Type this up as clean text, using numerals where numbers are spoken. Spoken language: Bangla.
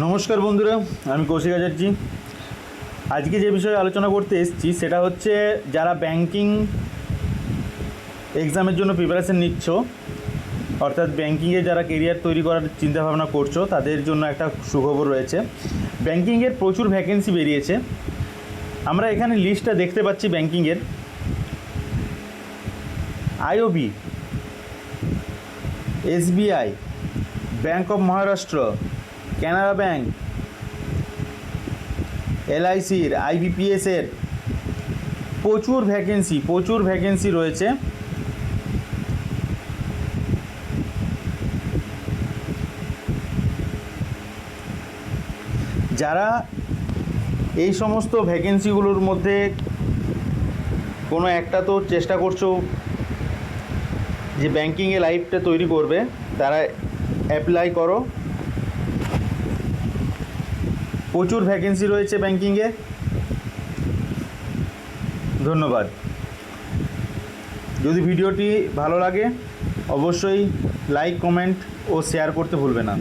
নমস্কার বন্ধুরা, আমি কৌশিক আচার্য। আজকে যে বিষয়ে আলোচনা করতে এসেছি সেটা হচ্ছে যারা ব্যাংকিং এক্সামের জন্য প্রিপারেশন নিচ্ছ, অর্থাৎ ব্যাংকিংয়ে যারা কেরিয়ার তৈরি করার চিন্তাভাবনা করছো তাদের জন্য একটা সুখবর রয়েছে। ব্যাংকিংয়ের প্রচুর ভ্যাকেন্সি বেরিয়েছে। আমরা এখানে লিস্টটা দেখতে পাচ্ছি ব্যাংকিংয়ের। IOB, SBI, bank of Maharashtra, Canara bank, এলআইসির, আইবিপিএসের প্রচুর ভ্যাকেন্সি রয়েছে। যারা এই সমস্ত ভ্যাকেন্সিগুলোর মধ্যে কোনো একটা তো চেষ্টা করছো যে ব্যাংকিংয়ে লাইফটা তৈরি করবে, তারা অ্যাপ্লাই করো। প্রচুর ভ্যাকেন্সি রয়েছে ব্যাংকিংয়ে। ধন্যবাদ। যদি ভিডিওটি ভালো লাগে অবশ্যই লাইক, কমেন্ট ও শেয়ার করতে ভুলবে না।